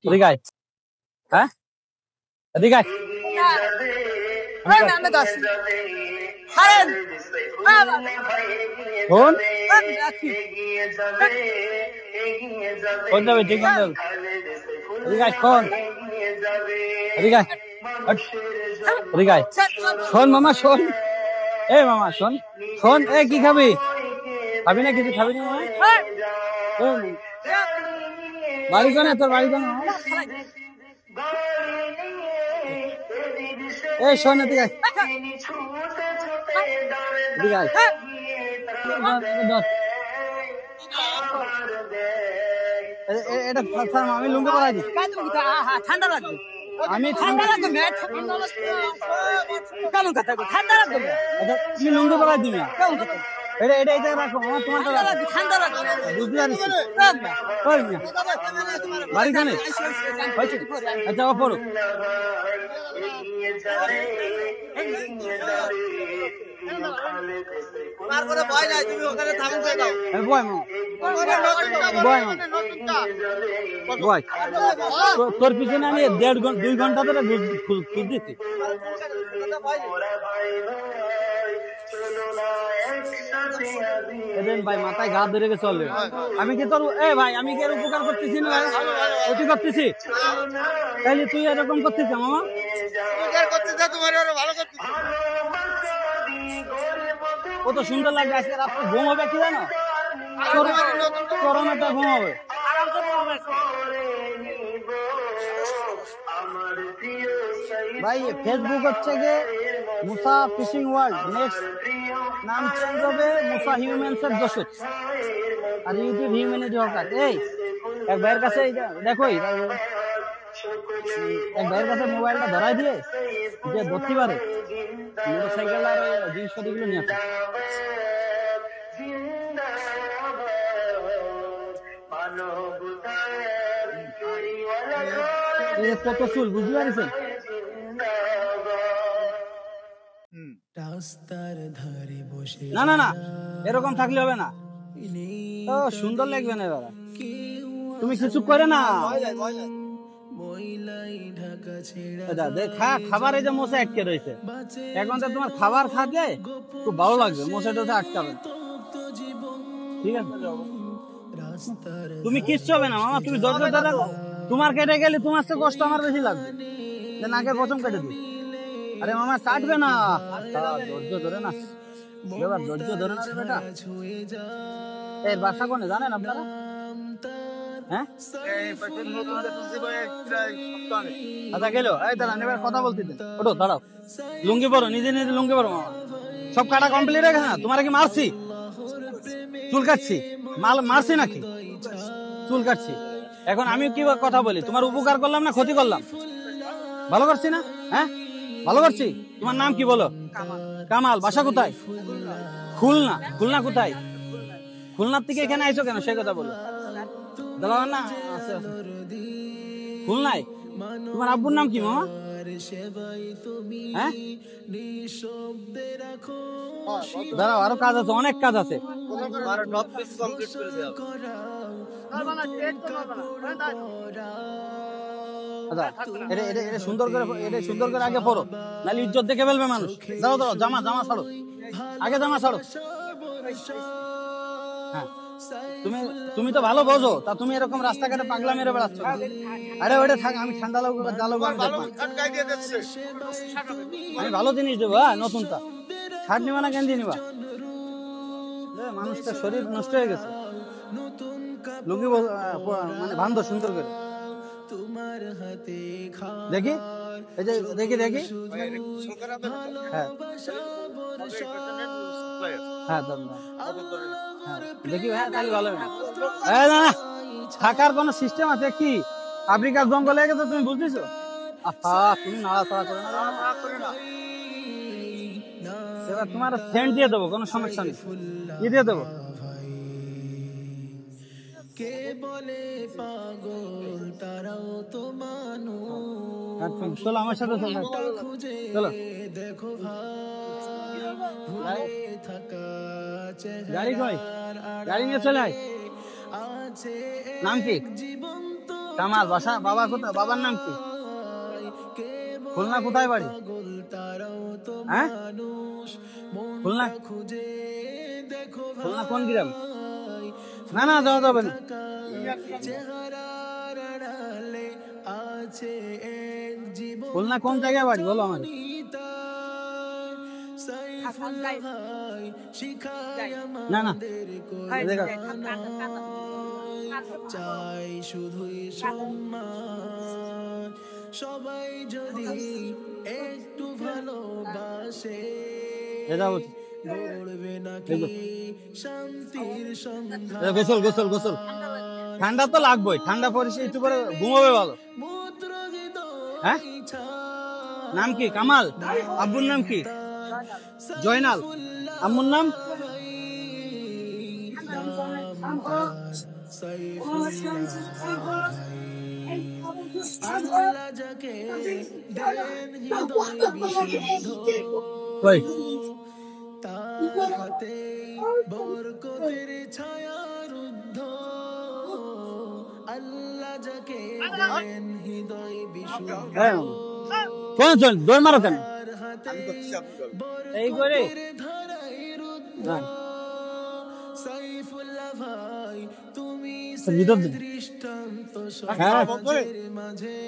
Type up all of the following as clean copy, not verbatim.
এদিকে আয়। হ্যাঁ এদিকে আয়। শোন কোন যাবে ঠিক কোন যাবে এদিকে আয় শোন এদিকে আয় এদিকে আয় শোন মামা শোন এ মামা শোন শোন এ কি খাবি খাবি না কিছু খাবি না মামা বাড়ি কোনে তোর বাড়ি কোনে এই শোন এদিকে আয় এদিকে আয় এটা আমি লুঙ্গি পরাই দিই ঠান্ডা লাগবে আমি ঠান্ডা লাগবে কেমন কথা ঠান্ডা লাগবে তুমি লুঙ্গি পরাই দিবি কেমন কথা এটা এটা এটা রাখো আমার তোমার ঠান্ডা লাগবে বুঝতে পারছি বাড়ি খানে আচ্ছা অপর তারপরে ভয় নাই তুমি ওখানে থামেন যাও ভয় মা ভয় ভয় তোর পিছনে আমি 1.5 ঘন্টা ধরে খুঁজতেছি ভাই মাথায় ঘা ধরে গেছে চলবে আমি কি তোর এ ভাই আমি কি এর উপকার করতেছি না ভাই ক্ষতি করতেছি তাহলে তুই এরকম করতেছিস মামা কত সুন্দর লাগবে আজকে রাত্রে ঘুম হবে কি জানো করোনাটা ঘুম হবে ভাই ফেসবুক হচ্ছে গিয়ে মুসা ফিশিং ওয়ার্ল্ড নেক্সট নাম চেঞ্জ হবে মুসা হিউম্যানসের দোষক আর ইউটিউব হিউম্যানিটি হকার এই এক ভাইয়ের কাছে দেখো এক ভাইয়ের কাছে মোবাইলটা ধরাই দিয়ে যে ধরতে পারে মোটরসাইকেল আর জিনিসপত্রগুলো নিয়ে আসে কত চুল বুঝতে পারছেন না না না এরকম থাকলে হবে না ও সুন্দর লাগবে না এবার তুমি কিছু করে না খাবার এই যে মশা আটকে রয়েছে এখন তো তোমার খাবার খাবে খুব ভালো লাগবে মশাটা আটকাবে ঠিক আছে তুমি কিচ্ছু হবে না মামা তুমি ধৈর্য ধরে তোমার কেটে গেলে তোমার তো কষ্ট আমার বেশি লাগবে নাকের প্রথম কেটে দিই আরে মামা কাটবে না ধৈর্য ধরে না এবার ধৈর্য ধরে না বেটা এর বাসা কোনে জানেন আপনারা হ্যাঁ আচ্ছা গেল এই দাঁড়ান এবার কথা বলতে দেন ওঠো দাঁড়াও লুঙ্গি পরো নিজে নিজে লুঙ্গি পরো মামা সব কাটা কমপ্লিট রেখে না তোমার কি মারছি চুল কাটছি মারছি নাকি চুল কাটছি এখন আমি কি কথা বলি তোমার উপকার করলাম না ক্ষতি করলাম ভালো করছি না হ্যাঁ ভালো করছি তোমার নাম কি বলো কামাল বাসা কোথায় খুলনা খুলনা কোথায় খুলনার থেকে এখানে আইছো কেন সেই কথা বলো দাঁড়াও না খুলনায় তোমার আব্বুর নাম কি মামা হ্যাঁ দাঁড়াও আরো কাজ আছে অনেক কাজ আছে সুন্দর করে আগে পড়ো নাহলে ইজ্জত দেখে ফেলবে মানুষ দাঁড়াও দাঁড়াও জামা ছাড়ো আগে জামা ছাড়ো হ্যাঁ তুমি তো ভালো বোঝো তা তুমি এরকম রাস্তাঘাটে পাগলা মেরে বেড়াচ্ছ আরে ওটা থাক আমি ঠান্ডা লাগবে আমি ভালো জিনিস দেবো হ্যাঁ নতুনটা ছাড় নিবা না গেঞ্জি নিবা মানুষটার শরীর নষ্ট হয়ে গেছে লুঙ্গি মানে বান্ধব সুন্দর করে দেখি এই যে দেখি হ্যাঁ হ্যাঁ দেখি হ্যাঁ তাহলে ভালো না থাকার কোন সিস্টেম আছে কি আফ্রিকার জঙ্গলে গেছে তুমি বুঝতেছো তুমি নাড়াচাড়া করে না এবার তোমার সেন্ট দিয়ে দেবো কোনো সমস্যা নেই কি দিয়ে দেবো কে বলে পাগল তারাও তো মানুষ চলো আমার সাথে চলো দেখো ভাই থাকা গাড়ি কই? গাড়ি নিয়ে চলে আয়। নাম কি? কামাল। বাসা বাবা কোথায়? বাবার নাম কি? খুলনা কোথায় বাড়ি? হ্যাঁ, খুলনা। খুলনা কোন গ্রাম? না না, যাওয়া যাবে না। খুলনা কোন জায়গায় বাড়ি বলো আমার? না না, চাই শুধুই সম্মান, সবাই যদি একটু ভালোবাসে গড়বে নাকি শান্তির সন্ধান। গোসল গোসল গোসল। ঠান্ডা তো লাগবেই, ঠান্ডা পরিস্থিতি একটু করে ঘুমাবে ভালো। হ্যাঁ, নাম কি? কামাল। আব্বুর নাম কি? জয়নাল। আম্মুর নাম? কই? বরকতের ছায়ারুদ্ধ আল্লাহ যাকে দেন হৃদয় বিশুদ্ধ। কোন চল দৌড় মারো কেন? এই করে সাইফুল্লাহ ভাই তুমি দৃষ্টান্ত সমাজের মাঝে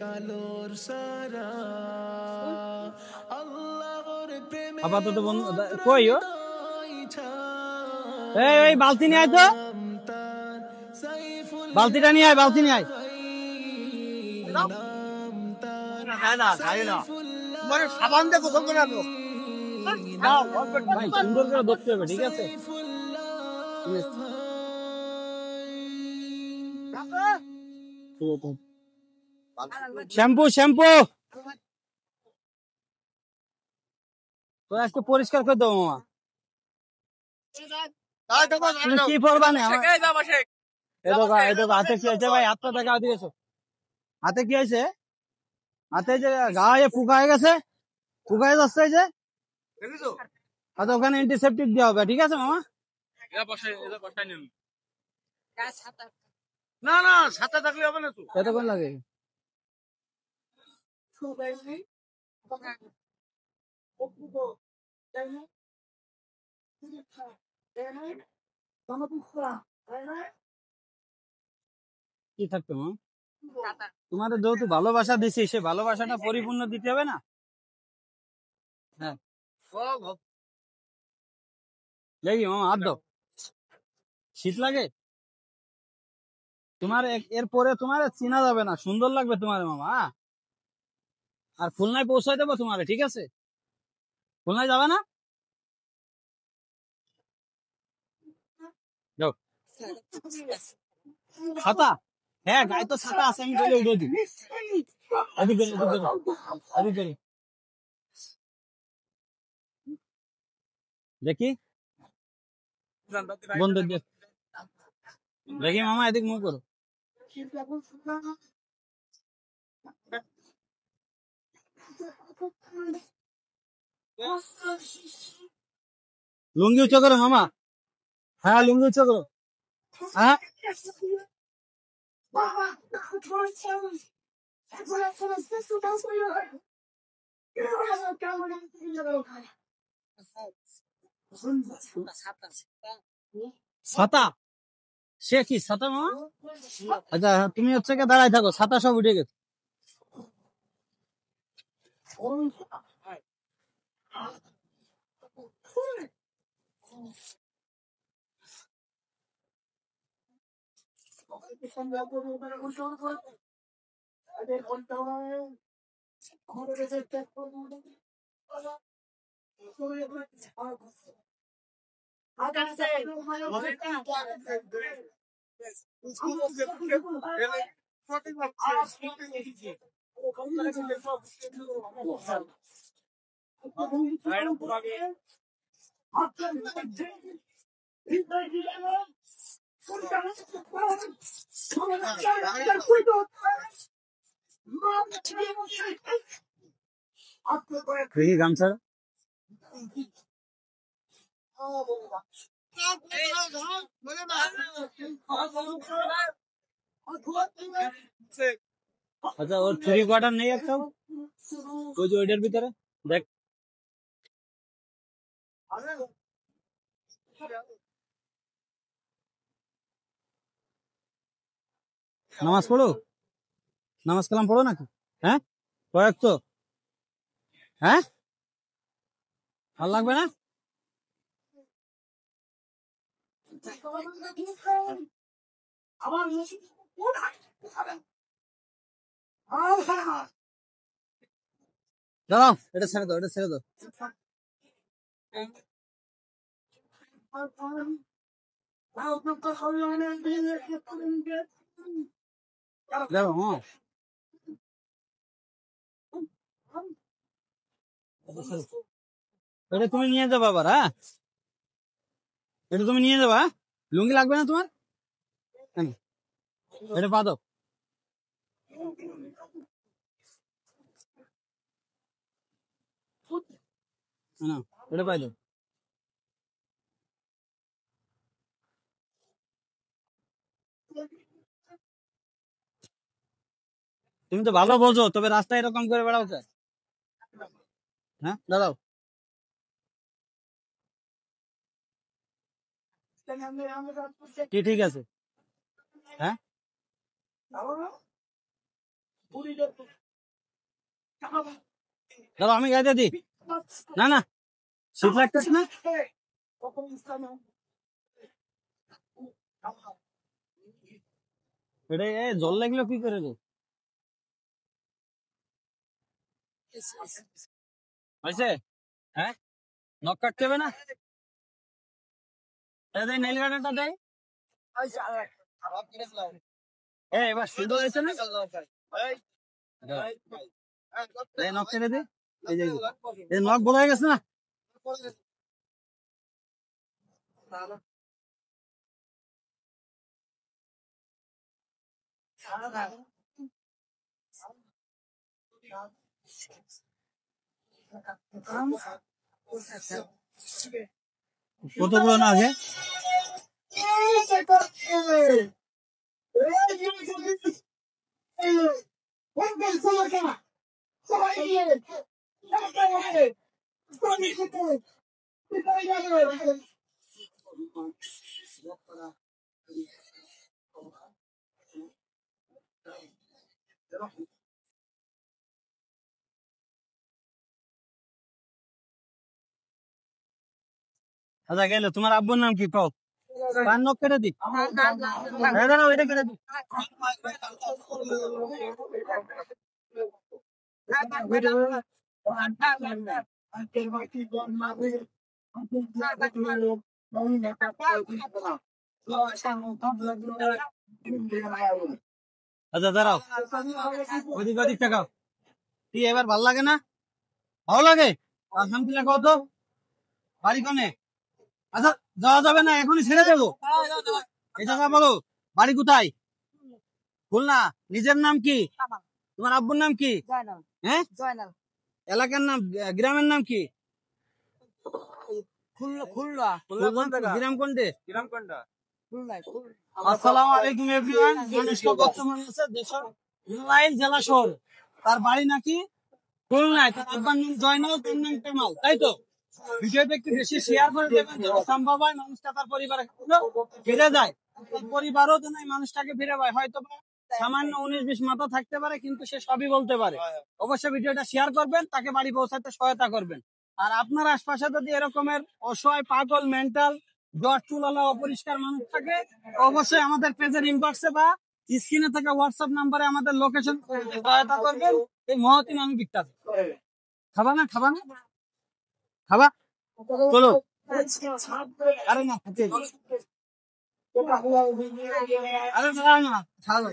কালোর সারা আল্লাহর প্রেমে আপাতত কই ও? এই বালতি নিয়ে আয় তো, বালতিটা নিয়ে আয়, বালতি নিয়ে আয়। সাবান দিয়ে গোসল করে আনো। ভাই সুন্দর করে ধরতে হবে, ঠিক আছে? শ্যাম্পু শ্যাম্পু তো আজকে পরিষ্কার করে দেবো মামা। তুমি কি পড়বা না? হাতে কি হয়েছে ভাই? হাতটা দেখা দিয়েছো, হাতে কি হয়েছে? হাতে যে গায়ে পোকা হয়ে গেছে, পোকা হয়ে যাচ্ছে যে, আচ্ছা ওখানে অ্যান্টিসেপটিক দেওয়া হবে, ঠিক আছে মামা? না না, সাথে থাকলে হবে না তো। কতক্ষণ লাগে? কি থাকতো মা? তোমাদের যেহেতু ভালোবাসা দিছি, সে ভালোবাসাটা পরিপূর্ণ দিতে হবে না? হ্যাঁ, দেখি মামা হাত দাও। শীত লাগে তোমার? এরপরে তোমার চেনা যাবে না, সুন্দর লাগবে তোমার মামা। আর খুলনায় পৌঁছাই দেবো তোমারে, ঠিক আছে? খুলনায় যাবে না? যাও। ছাতা? হ্যাঁ, গায়ে তো ছাতা আছে, আমি চলে উঠে দিই। দেখি বন্ধু, দেখি মামা, এদিক মুখ করো। লুঙ্গি উঁচু করো মামা। হ্যাঁ, লুঙ্গি উঁচু করো। হ্যাঁ, ছাতা? সে কি ছাতা মামা? আচ্ছা তুমি হচ্ছে কি দাঁড়াই থাকো, ছাতা সব উঠে গেছে। দেখি গামছা আচ্ছা, ওর থ্রি কোয়ার্টার নেই একটা? ওই যে ওইটার ভিতরে দেখ। নামাজ পড়ো, নামাজ কালাম পড়ো নাকি? হ্যাঁ, কয়েক তো। হ্যাঁ, ভালো লাগবে না? দাঁড়াও, এটা ছেড়ে দাও, এটা ছেড়ে দাও। দেখো, হ্যাঁ, এটা তুমি নিয়ে যাবা আবার। হ্যাঁ, এটা তুমি নিয়ে যাবা। লুঙ্গি লাগবে না তোমার? এটা পা দাও। না, এটা পাই দাও। তুমি তো ভালো বোঝো, তবে রাস্তায় এরকম করে বেড়াও কেন? হ্যাঁ, দাঁড়াও। কি ঠিক আছে? হ্যাঁ, দাঁড়াও, আমি গাইতে দিই। না না, শীত লাগতেছে না? এটা জল লাগলো কি করে গো? হয়েছে? হ্যাঁ, নখ কাটতে হবে না? নেইল গার্ডারটা দেয়। এবার সুন্দর হয়েছে না? নখ কেটে দে। এই নখ বলা হয়ে গেছে না? কত বড় না আগে? আচ্ছা, গেল। তোমার আব্বুর নাম কি কও? কার নখ কেটে দি? দাঁড়াও, এটা কেটে দি। আচ্ছা, দাঁড়াও, ওদিক ওদিক টাকাও। কি এবার ভাল লাগে না? ভালো লাগে? আলহামদুলিল্লাহ কত? বাড়ি কোনে? আচ্ছা, যাওয়া যাবে না, এখনই ছেড়ে দেবো। এটা না বলো, বাড়ি কোথায়? খুলনা। নিজের নাম কি? তোমার আব্বুর নাম কি? হ্যাঁ, এলাকার নাম, গ্রামের নাম কি? গ্রাম কোনটে? আসসালামু আলাইকুম এভরিওয়ান। মানুষকে বর্তমানে আছে দেশের নড়াইল জেলা শহর। তার বাড়ি নাকি খুলনায়। তার আব্বার নাম জয়নাল, তার নাম কামাল, তাই তো? ভিডিওটা একটু বেশি শেয়ার করে দেবেন, যেন সম্ভব হয় মানুষটা তার পরিবারে ফিরে যায়। তার পরিবারও যেন এই মানুষটাকে ফিরে পায়। হয়তো সামান্য 19-20 মাথা থাকতে পারে, কিন্তু সে সবই বলতে পারে। অবশ্যই ভিডিওটা শেয়ার করবেন, তাকে বাড়ি পৌঁছাতে সহায়তা করবেন। আর আপনার আশপাশে যদি এরকমের অসহায়, পাগল, মেন্টাল, জ্বর, চুলালা, অপরিষ্কার মানুষ থাকে, অবশ্যই আমাদের পেজের ইনবক্সে বা স্ক্রিনে থাকা হোয়াটসঅ্যাপ নাম্বারে আমাদের লোকেশন সহায়তা করবেন। এই মহতি মানুষ বিখ্যাত। খাবা না? খাবা না? খাবা? চলো। আরে না, আরে না, খাওয়া